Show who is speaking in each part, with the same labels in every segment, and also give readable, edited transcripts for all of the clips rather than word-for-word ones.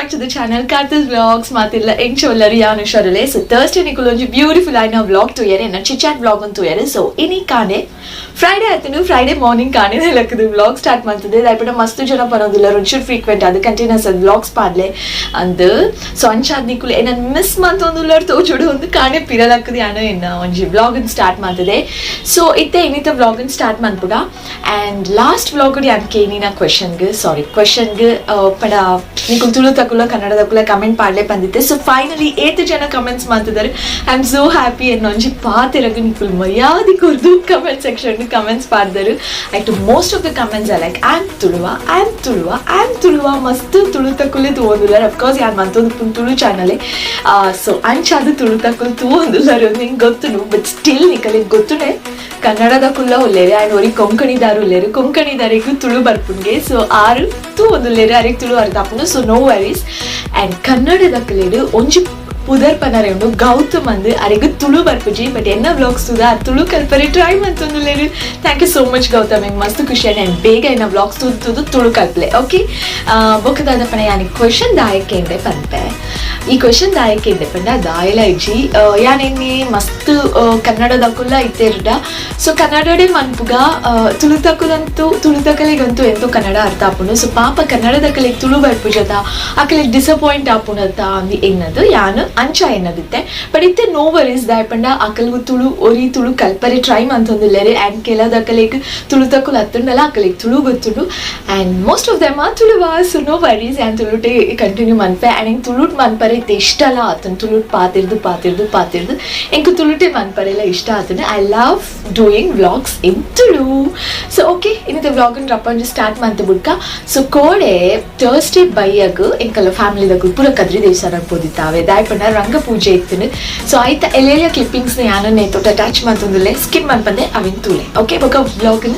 Speaker 1: back to the channel Karthi's vlogs matilla enchollari yanu sharale. So Thursday nikolonji beautiful aina vlog to yere na chit chat vlog on to yere. So ini kane Friday atinu Friday morning kane lakadu vlog start mantade daipada mastu jana panodilla runchur frequent adu continuous vlogs padle and so anchad nikul ena miss mantondullar to jodu ondu kane piralakadu yana enna onji vlog start mantade. So itte inita vlog start mantuda and last vlog odi anke inina question ಗೆ ಪಡ ನಿಕುಲ್ ತುಳು ತಕುಲ ಕನ್ನಡದಕುಲ comment ಪಾಡ್ಲೆ ಬಂದಿತ್ತೆ. So finally 8 ಜನ comments ಮಾಡ್ತಿದ್ದಾರೆ. I am so happy ಅನ್ನೊಂಜಿ ಪಾತಿರಗ ನಿಕುಲ್ ಮರ್ಯಾದಿ ಕೊರ್ದು ಕಮೆಂಟ್ ಸೆಕ್ಷನ್ ಕಮೆಂಟ್ಸ್ ಪಾಡ್ದರು. ಆಯ್ತು most of the comments are like I am Tuluva ಮಸ್ತ್ ತುಳು ತಕುಲೆ ತೂವೊಂದುಲ್ಲಾರ್. ಅಫ್ ಕೋರ್ಸ್ ಯಾನ್ ಮಂತೊಂದು ತುಳು ಚಾನಲ್ ಸೊ ಅಂಚಾದು ತುಳು ತಕುಲ್ ತೂವೊಂದುಲ್ಲಾರ್ ನಿಂಗೆ ಗೊತ್ತುನು ಬಟ್ ಸ್ಟಿಲ್ ನಿಕಲ್ ಗೊತ್ತುನೆ ಕನ್ನಡದ ಕುಲ್ಲ ಒಲ್ಲೇರೆ ಆ್ಯಂಡ್ ಒರಿ ಕೊಂಕಣಿದಾರು ಒಲ್ಲೇರು ಕೊಂಕಣಿದಾರಿಗೂ ತುಳು ಬರ್ಪುನ್ಗೆ. ಸೊ ಆರು ತೂ ಒಂದು ಲೇರೆ ಅರೆಗೆ ತುಳು ಅರ್ಧಾಪುಂಡು. ಸೊ ನೋ ವರೀಸ್ ಆ್ಯಂಡ್ ಕನ್ನಡದ ಕಲೇಡು ಒಂಜಿ ಪುದರ್ ಪನರೆ ಉಂಡು ಗೌತಮ್ ಅಂದು ಅರೆಗೆ ತುಳು ಬರ್ಪುಜಿ ಬಟ್ ಎನ್ನ ವ್ಲಾಗ್ಸ್ ತುದ ತುಳು ಕಲ್ಪರೆ ಟ್ರೈ ಮಂತೊಂದು ಲೇರು. Thank you so much Gautam, ಹೆಂಗೆ ಮಸ್ತ್ ಖುಷಿ ಆ್ಯಂಡ್ ಬೇಗ ಎನ್ನ ವ್ಲಾಗ್ಸ್ ತುದು ತುಳು ಕಲ್ಪಲೆ. ಓಕೆ ಬೊಕ್ಕದಾದ ಪಣ ಯಾನಿ ಕ್ವೆಶನ್ ದಾಯಕ್ಕೆ ಎಂದೆ ಪಂಪೆ ಈ ಕ್ವೆಶನ್ ದಾಯಕ್ಕೆ ಇದೆ ಪಂಡ ದಾಯಲ ಇಜ್ಜಿ ಯಾನೆನ್ನಿ ಮಸ್ತ್ ಕನ್ನಡದಕುಲ್ಲ ಇತ್ತೇರುಡ. ಸೊ ಕನ್ನಡಡೆ ಮನ್ಪುಗ ತುಳುತಕುಲಂತೂ ತುಳುತಕಲಿಗಂತೂ ಎಂತೂ ಕನ್ನಡ ಅರ್ಥ ಆಪುಂಡು. ಸೊ ಪಾಪ ಕನ್ನಡದ ಕಲೆಗೆ ತುಳು ಬರ್ಪುಜದ ಆ ಕಲೆಗೆ ಡಿಸಪಾಯಿಂಟ್ ಆಪುನತ್ತ ಅಂದು ಎನ್ನದು ಯಾನು ಅಂಚ ಎನ್ನದಿತ್ತೆ. ಬಟ್ ಇತ್ತೆ ನೋ ವರೀಸ್ ದಾಯಪಂಡ ಅಕಲ್ಗು ತುಳು ಒರಿ ತುಳು ಕಲ್ಪರೆ ಟ್ರೈ ಮಂತೊಂದುಲ್ಲೇರೆ ಆ್ಯಂಡ್ ಕೆಲದ ಕಲೆಗೆ ತುಳುತಕುಲು ಹತ್ತುಂಡಲ್ಲ ಆ ಕಲೆಗೆ ತುಳು ಗೊತ್ತುಂಡು ಆ್ಯಂಡ್ ಮೋಸ್ಟ್ ಆಫ್ ದೆಮ್ ಆ Tuluva. So no worries and ತುಳುಟೆ ಕಂಟಿನ್ಯೂ ಮನ್ಪೆ ಆ್ಯಂಡ್ ಹಿಂಗೆ ತುಳುಟ್ ಮನ್ಪರೆ ಇಷ್ಟ ಅಲ್ಲ ಆತನ ತುಳುಟ್ ಪಾತಿರ್ದು ಎಂಕು ತುಳುಟೆ ಮನ್ಪರೆಲ್ಲ ಇಷ್ಟ ಆತನ. I love doing vlogs in Tulu. So okay ಇನ್ನಿದ ವ್ಲಾಗನ್ ರಪ್ಪಂಜು ಸ್ಟಾರ್ಟ್ ಮಾಡ್ತಾ ಬಿಡ್ಕ. ಸೊ ಕೋಡೆ ಥರ್ಸ್ಡೇ ಬೈಯಗ್ ಎಂಕಲ್ಲ ಫ್ಯಾಮಿಲಿದಾಗ ಪೂರ ಕದ್ರಿ ದೇವಸ್ಥಾನಕ್ಕೆ ಹೋದಿತ್ತಾವೆ ದಾಯಪಂಡ ರಂಗ ಪೂಜೆ ಇತ್ತು. ಸೊ ಆಯ್ತಾ ಎಲ್ಲೆಲ್ಲ ಕ್ಲಿಪ್ಪಿಂಗ್ಸ್ನ ಯಾನನ್ನೇ ತೊಟ್ಟು ಅಟ್ಯಾಚ್ ಮಾಡ್ತಂದಿಲ್ಲ ಸ್ಕಿಪ್ ಮಾಡ್ಬಂದೆ ಅವಿನ ತೂಲೆ. ಓಕೆ ಬೊಕ್ಕ ವ್ಲಾಗನ್ನ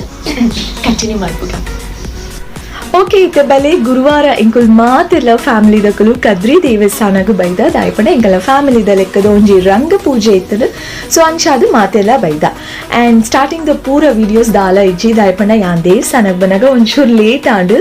Speaker 1: ಕಂಟಿನ್ಯೂ ಮಾಡ್ಬೋದ. ಓಕೆ ಇತ್ತ ಬಲೆ ಗುರುವಾರ ಎಂಕುಲ್ ಮಾತೆಲ್ಲ ಫ್ಯಾಮಿಲಿ ದಕ್ಕಲು ಕದ್ರಿ ದೇವಸ್ಥಾನಗೂ ಬೈದ ದಾಯಪಂಡ ಎಂಕಲ್ಲ ಫ್ಯಾಮಿಲಿದ ಲೆಕ್ಕದ ಒಂಜಿ ರಂಗ ಪೂಜೆ ಇತ್ತದು. ಸೊ ಅಂಚಾದು ಮಾತೆಲ್ಲ ಬೈದ ಆ್ಯಂಡ್ ಸ್ಟಾರ್ಟಿಂಗ್ ದ ಪೂರ ವೀಡಿಯೋಸ್ ದಾಲ ಇಜ್ಜಿ ದಾಯಪಂಡ ಯಾನ್ ದೇವಸ್ಥಾನಕ್ಕೆ ಬನ್ನಾಗ ಒಂಚೂರು ಲೇಟ್ ಆಂಡು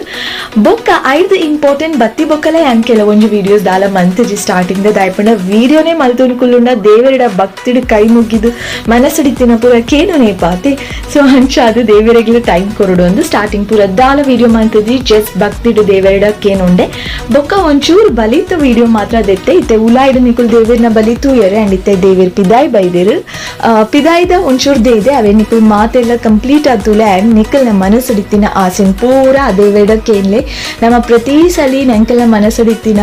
Speaker 1: ಬೊಕ್ಕ ಐದು ಇಂಪಾರ್ಟೆಂಟ್ ಬತ್ತಿ ಬೊಕ್ಕಲ ಯಾನ್ ಕೆಲವೊಂಜು ವೀಡಿಯೋಸ್ ದಾಲ ಮಂತಜಿ ಸ್ಟಾರ್ಟಿಂಗ್ ದ ದಾಯಪಂಡ ವೀಡಿಯೋನೇ ಮಲ್ತೊಂಡ್ಕುಲ್ಲುಂಡ ದೇವರಿಡ ಭಕ್ತಿಡು ಕೈ ಮುಗಿದು ಮನಸ್ಸಡಿತಿನ ಪೂರ ಕೇನುನೇ ಪಾತೆ. ಸೊ ಅಂಚಾದು ದೇವರಿಗೆಲ್ಲ ಟೈಮ್ ಕೊರಡು ಒಂದು ಸ್ಟಾರ್ಟಿಂಗ್ ಪೂರ ದಾಲ ವೀಡಿಯೋ ಮಂತಜಿ ಜಸ್ಟ್ ಭಕ್ತಿಡು ದೇವರಿಡಕ್ಕೇನುಂಡೆ ಬೊಕ್ಕ ಒಂಚೂರು ಬಲಿತ ವಿಡಿಯೋ ಮಾತ್ರ ದೆತ್ತೆ ಇತ್ತೆ ಉಲಾಯ್ಡು ನಿಕುಲ್ ದೇವರನ್ನ ಬಲಿತು ಎರೆ ಅಂಡ್ ಇತ್ತೆ ದೇವರ್ ಪಿದಾಯ್ ಬೈದೇರು ಪಿದಾಯ್ದ ಒಂಚೂರು ದೇದೆ ಅವೇ ನಿಕುಲ್ ಮಾತೆಲ್ಲ ಕಂಪ್ಲೀಟ್ ಆತುಲೆ ಆ್ಯಂಡ್ ನಿಕಲ್ನ ಮನಸ್ಸಡಿತ್ತಿನ ಆಸೆನ್ ಪೂರ ಆ ದೇವರಿಡಕ್ಕೇನ್ಲೆ ನಮ್ಮ ಪ್ರತಿ ಸಲಿ ನೆಂಕಲ್ನ ಮನಸ್ಸಡಿತ್ತಿನ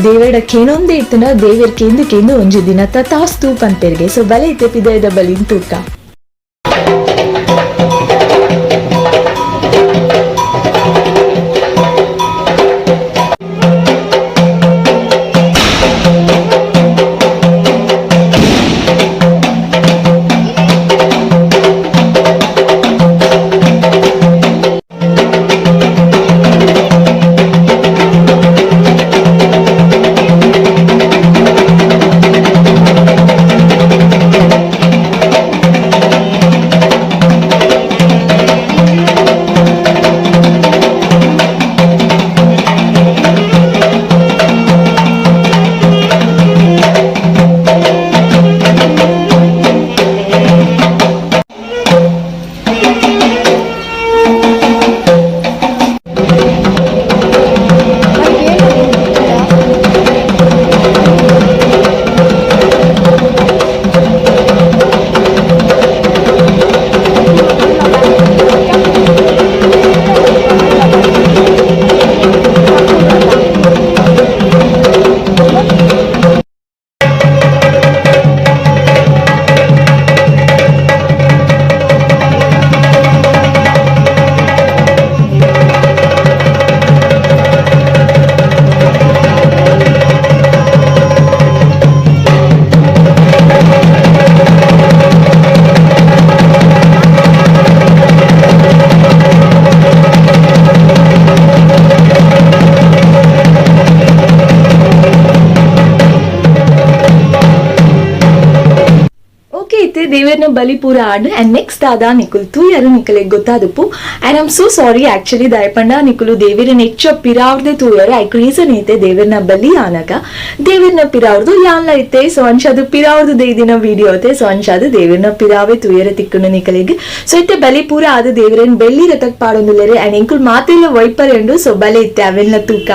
Speaker 1: ದೇವರಿಡಕ್ಕೇನೊಂದೇ ಇತ್ತನ ದೇವರ್ ಕೇಂದು ಒಂಜಿ ದಿನ ತತಾಸ್ತು ಪಂಪೆರ್ಗೆ. ಸೊ ಬಲೆ ಇತ್ತೆ ಪಿದಾಯ್ದ ಬಲಿನ್ ತೂಕ. ದೇವರನ ಬಲಿ ಪೂರ ಆಡ್ ಅಂಡ್ ನೆಕ್ಸ್ಟ್ ಆದ ನಿಕುಲ್ ತೂಯರು ನಿಕಲೆ ಗೊತ್ತಾದಪ್ಪು and I am so sorry actually ದಯಪಂಡ ನಿಕುಲು ದೇವರನ ಹೆಚ್ಚ ಪಿರಾವ್ರದೆ ತೂಯರು ಐಕ್ ರೀಸನ್ ಐತೆ ದೇವರನ ಬಲಿ ಆನಗ ದೇವರನ ಪಿರಾವ್ರದು ಯಾನ್ಲ ಐತೆ ಸೊ ಅಂಚಾದು ಪಿರಾವ್ರದು ದೇದಿನ ವಿಡಿಯೋ ಐತೆ ಸೊ ಅಂಚಾದು ದೇವರನ ಪಿರಾವೆ ತೂಯರ ತಿಕ್ಕುನ ನಿಕಲಿಗೆ ಸೊ ಇತ್ತೆ ಬಲಿ ಪೂರ ಆದ ದೇವರನ್ ಬೆಳ್ಳಿ ರಥಕ್ ಪಾಡೊಂದುಲ್ಲೆರೆ ಅಂಡ್ ಎಂಕುಲ್ ಮಾತೆಲ್ಲ ವೈಪರ್ ಎಂಡು ಸೊ ಬಲೆ ಇತ್ತೆ ಅವೆಲ್ಲ ತೂಕ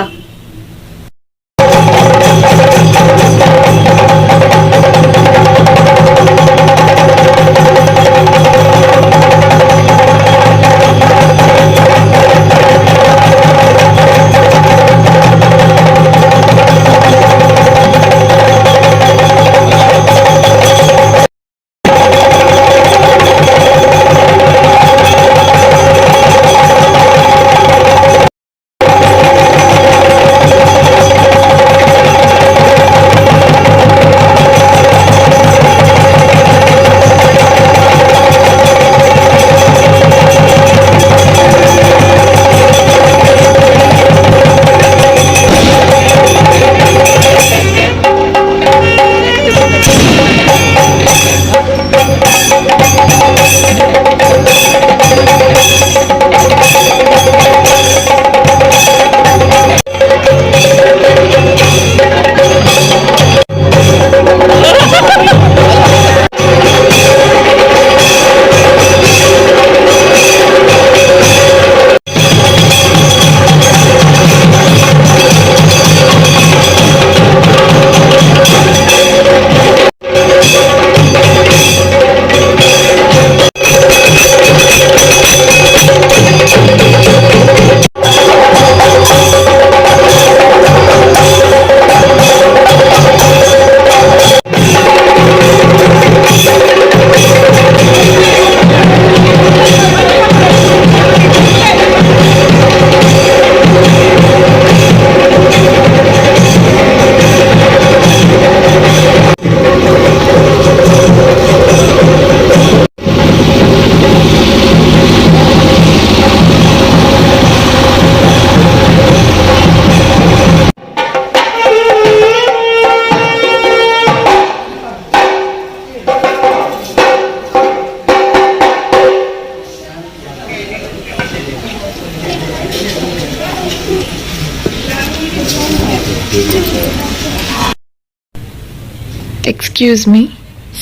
Speaker 1: ಎಕ್ಸ್ಕ್ಯೂಸ್ ಮೀ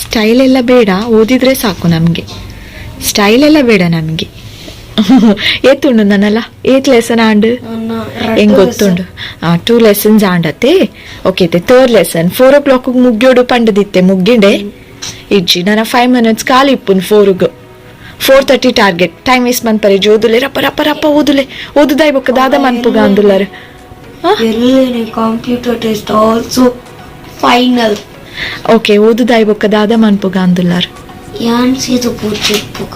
Speaker 1: ಸ್ಟೈಲ್ ಎಲ್ಲ ಬೇಡ ಓದಿದ್ರೆ ಸಾಕು ನಮಗೆ ಸ್ಟೈಲ್ ಎಲ್ಲ ಬೇಡ ನಮಗೆ ಏತುಂಡು ನನ್ನಲ್ಲ ಏತ್ ಲೆಸನ್ ಆಂಡ್ ಹೆಂಗ್ ಗೊತ್ತುಂಡು 2 ಲೆಸನ್ಸ್ ಆಂಡತ್ತೆ ಓಕೆ ಥರ್ಡ್ ಲೆಸನ್ 4 o'clock ಮುಗ್ಯೋಡು ಪಂಡದಿತ್ತೆ ಮುಗ್ಗಿಂಡೆ ಇಜ್ಜಿ ನನ್ನ 5 minutes ಖಾಲಿ ಇಪ್ಪುನ್ 4ಗ್ 4:30 ಟಾರ್ಗೆಟ್ ಟೈಮ್ ವೇಸ್ಟ್ ಮನ್ಪರೆ ಜೋದುಲೆ ರಪ್ಪ ರಪ್ಪ ರಪ್ಪ ಓದುದಾಯ್ ಬೊಕ್ಕ ದಾದ ಮನ್ಪುಗ ಅಂದುಲ್ಲರು
Speaker 2: computer test also final
Speaker 1: okay ಓದುದಾಯ್ ಬೊಕ್ಕ ದಾದ ಮನ್ಪುಗ ಅಂದುಲ್ಲರು
Speaker 2: ಯಾನ್ ಸೀದು ಪೂಚಿಪ್ಪುಗ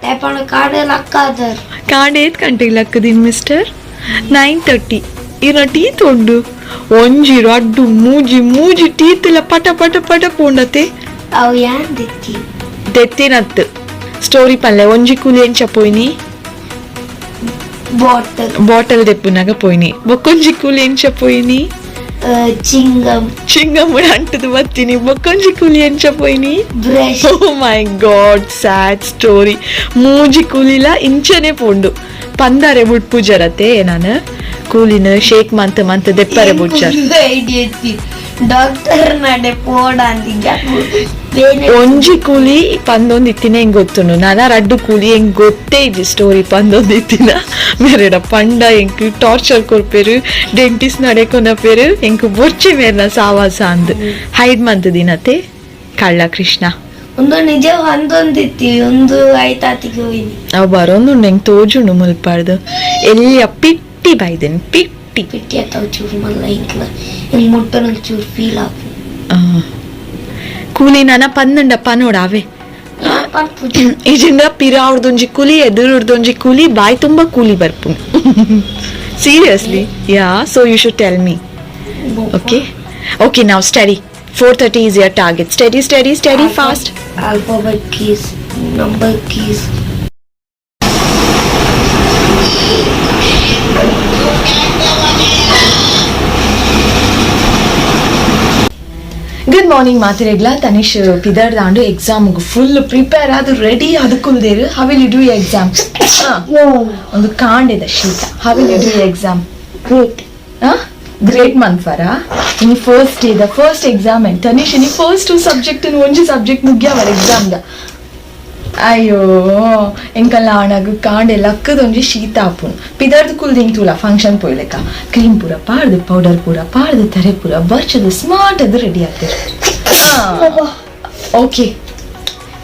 Speaker 2: ತೇಪಣ ಕಾಡೆ ಲಕ್ಕಾದರ್
Speaker 1: ಕಾಡೆ ಏತ್ ಗಂಟೆಗೆ ಲಕ್ಕದಿನ್ ಮಿಸ್ಟರ್ 9:30 ಇರ ಟೀ ತೊಂಡು ಒಂಜಿರು ಅಡ್ಡು ಮೂಜಿ ಟೀತೆಲ್ಲ ಪಟ ಪಟ ಪಟ ಪೋಂಡತೆ
Speaker 2: ಅವು ಯಾನ್
Speaker 1: ದೆತ್ತಿನತ್ತು ಸ್ಟೋರಿ ಪಲ್ಲೆ ಒಂಜಿ ಕೂಲಿ ಎಂಚ ಪೋಯ್ನಿ ಬಾಟಲ್ ದೆಪ್ಪುನಾಗ ಪೋಯ್ನಿ ಬೊಕ್ಕೊಂಜಿ ಕೂಲಿ ಎಂಚ ಪೋಯ್ನಿ ಚಿಂಗಮ್ ಅಂಟದು ಬತ್ತೀನಿ ಬೊಕ್ಕೊಂಜಿ ಕೂಲಿ ಎಂಚ ಪೋಯ್ನಿ ಓ ಮೈ ಗಾಡ್ ಸ್ಯಾಡ್ ಸ್ಟೋರಿ ಮೂಜಿ ಕೂಲಿಲ ಇಂಚನೆ ಪೋಂಡು ಪಂದಾರೆ ಬುಡ್ ಪೂಜರತೆ ನಾನು ಕೂಲಿನ ಶೇಕ್ ಮಂತ್ ದೆಪ್ಪರೆ ಬುಡ್ಜರ್
Speaker 2: ಡಾಕ್ಟರ್ ನಡೆ ಪೋಡ
Speaker 1: ಒಂಜಿ ಕೂಲಿ ಪಂದೊಂದು ಇತ್ತಿನ ಹೆಂಗ್ ಗೊತ್ತುಂಡು ನಾನ ರಡ್ಡು ಕೂಲಿ ಹೆಂಗ್ ಗೊತ್ತೇ ಇದ್ದಿ ಸ್ಟೋರಿ ಪಂದೊಂದು ಇತ್ತಿನ ಮೇರೆಡ ಪಂಡ ಎಂಕ್ ಟಾರ್ಚರ್ ಕೊರ್ಪೇರು ಡೆಂಟಿಸ್ಟ್ ನಡೆಕೊನ ಪೇರು ಎಂಕ್ ಬೊರ್ಚೆ ಮೇರ್ನ ಸಾವಾಸ ಅಂದ್ ಹೈಡ್ ಮಂತ್ ದಿನತೆ ಕಳ್ಳ ಕೃಷ್ಣ
Speaker 2: ಒಂದು ನಿಜ ಒಂದೊಂದಿತ್ತಿ ಒಂದು ಆಯ್ತಾತಿಗೆ ಹೋಯ್ನಿ
Speaker 1: ಅವ್ ಬರೋಂದು ಹೆಂಗ್ ತೋಜುಂಡು ಮುಲ್ಪಾಡ್ದು ಎಲ್ಲಿಯ ಪಿಟ್ಟಿ ಬೈದೇನ್ ಪಿಟ್ಟಿ
Speaker 2: ಆತಾವ್ ಚೂರು ಮಲ್ಲ ಹಿಂಗ್ ಮುಟ್ಟ ನಂಗೆ ಚೂರು ಫೀಲ್ ಆಪು
Speaker 1: ಕೂಲಿ ನನ್ನ ಪನ್ನಂಡಪ್ಪ ನೋಡಾವೆ ಇಜಿಂದ ಪಿರ ಅವ್ರದೊಂಜಿ ಕೂಲಿ ಎದುರುಡ್ದೊಂಜಿ ಕೂಲಿ ಬಾಯ್ ತುಂಬಾ ಕೂಲಿ ಬರ್ಪು seriously yeah so you should tell me okay now study 4:30 is your target. Steady fast.
Speaker 2: Alphabet keys, number keys.
Speaker 1: Good good morning ಮಾತಿರೆಗ್ಲ ತನಿಷ್ ಪಿದರ್ ದಾಂಡು ಎಕ್ಸಾಮ್ ಫುಲ್ ಪ್ರಿಪೇರ್ ಆದು ರೆಡಿ ಅದಕ್ಕುಲ್ದೇರು how will you do exam ಒಂದು ಕಾಂಡೆದ ಶೀತ how will you do exam
Speaker 2: Great.
Speaker 1: Great ಮಂತ್ ಫರ ಇನಿ ಫಸ್ಟ್ ಡೇ ದ ಫಸ್ಟ್ ಎಕ್ಸಾಮ್ ತನಿಷ್ ಇನಿ ಫಸ್ಟ್ ಸಬ್ಜೆಕ್ಟ್ ಒಂಜಿ ಸಬ್ಜೆಕ್ಟ್ ಮುಗ್ಯಾವರ ಎಕ್ಸಾಮ್ ದ ಅಯ್ಯೋ ಎಂಕಲ್ಲ ಆಣಗು ಕಾಂಡೆ ಲಕ್ಕದೊಂಜಿ ಶೀತ ಆಪುನು ಪಿದರ್ದು ಕುಲ್ದಿಂಗ್ ತೂಲ ಫಂಕ್ಷನ್ ಪೋಯ್ಲೆಕ್ಕ ಕ್ರೀಮ್ ಪೂರ ಪಾಡ್ದು ಪೌಡರ್ ಪೂರ ಪಾಡ್ದು ತರೆ ಪೂರ ಬರ್ಚದು ಸ್ಮಾರ್ಟ್ ಅದು ರೆಡಿ ಆಗ್ತದೆ ಓಕೆ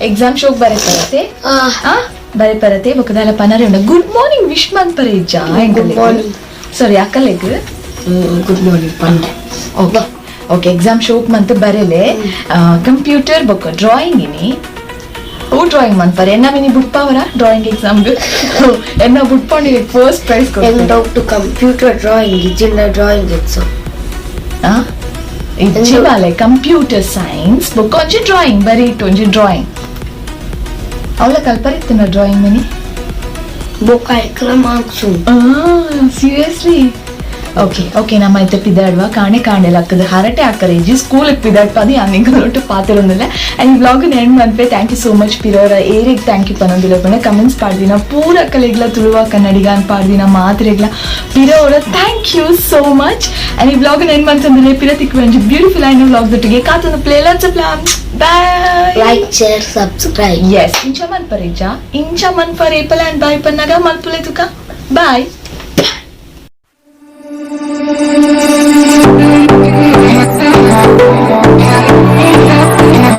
Speaker 1: ಎಕ್ಸಾಮ್ ಶೋಕ್ ಬರೆ ಪರತೆ ಬರೆ ಪರತೆ ಬೊಕದಾಲ ಪನರೆ ಉಂಡ ಗುಡ್ ಮಾರ್ನಿಂಗ್ ವಿಶ್ ಮಂತ್ ಪರೆ ಇಜ್ಜ
Speaker 2: Good morning.
Speaker 1: ಸಾರಿ ಅಕ್ಕಲೆಗ್
Speaker 2: Good morning, Panda.
Speaker 1: Okay okay exam ಶೋಕ್ ಮಂತ್ ಬರೆಲೆ ಕಂಪ್ಯೂಟರ್ ಬೊಕ್ಕ ಡ್ರಾಯಿಂಗ್ ಇನಿ ಡ್ರಾಯಿಂಗ್ ಮಂತ್ಪರೆ ಎನ್ನ ಮಿನಿ ಬುಟ್ಪಾವರ ಡ್ರಾಯಿಂಗ್ ಎಕ್ಸಾಮ್ ಎನ್ನ ಬುಟ್ಪಂಡಿ first prize
Speaker 2: And out to computer drawing, Gijilla drawing exam.
Speaker 1: ಇಚ್ಚಿವಾಲೆ ಕಂಪ್ಯೂಟರ್ ಸೈನ್ಸ್ ಬುಕ್ ಒಂಜಿ ಡ್ರಾಯಿಂಗ್ ಬರೀ ಇಟ್ಟು ಒಂಜಿ ಡ್ರಾಯಿಂಗ್ ಅವಳ ಕಲ್ಪರಿತ್ತಿನ ಡ್ರಾಯಿಂಗ್ ಮಿನಿ
Speaker 2: Book I marks.
Speaker 1: Seriously okay okay ನಮ್ಮ ಐತೆ ಪಿದಾಡ್ವಾ ಕಾಣೆ ಕಾಣೆ ಲಕ್ಕದ ಹರಟೆ ಹಾಕರೆ ಇಜ್ಜಿ ಸ್ಕೂಲ್ ಪಿದಾಡ್ ಪದಿ ಅನ್ನಿಂಗೊಟ್ಟು ಪಾತಿರೊಂದಿಲ್ಲ ಅಂಡ್ ಬ್ಲಾಗ್ ಎಂಡ್ ಮನ್ಪೆ ಥ್ಯಾಂಕ್ ಯು ಸೋ ಮಚ್ ಪಿರೋರ ಏರಿಗೆ ಥ್ಯಾಂಕ್ ಯು ಪನ್ನೊಂದಿಲ್ಲ ಪಣ ಕಮೆಂಟ್ಸ್ ಪಾಡ್ದಿನ ಪೂರ ಕಲೆಗ್ಲ ತುಳುವ ಕನ್ನಡಿಗಾನ್ ಪಾಡ್ದಿನ ಮಾತ್ರೆಗ್ಲ ಪಿರೋರ thank you so much and ಈ ಬ್ಲಾಗ್ ಎಂಡ್ ಮಂತಂದಿಲ್ಲ ಪಿರ ತಿಕ್ಕು ಒಂಜಿ ಬ್ಯೂಟಿಫುಲ್ ಆಯ್ನ ಬ್ಲಾಗ್ ದೊಟ್ಟಿಗೆ ಕಾತೊಂದು play lots of plan bye
Speaker 2: Like, share, subscribe.
Speaker 1: S ಇಂಚ ಮನ್ಪರೆ ಇಜ್ಜ ಇಂಚ ಮನ್ಪರೆ ಏಪಲ ಅಂಡ್ ಬಾಯ್ ಪನ್ನಗ ಮಲ್ಪುಲೆ ತುಕ ಬಾಯ್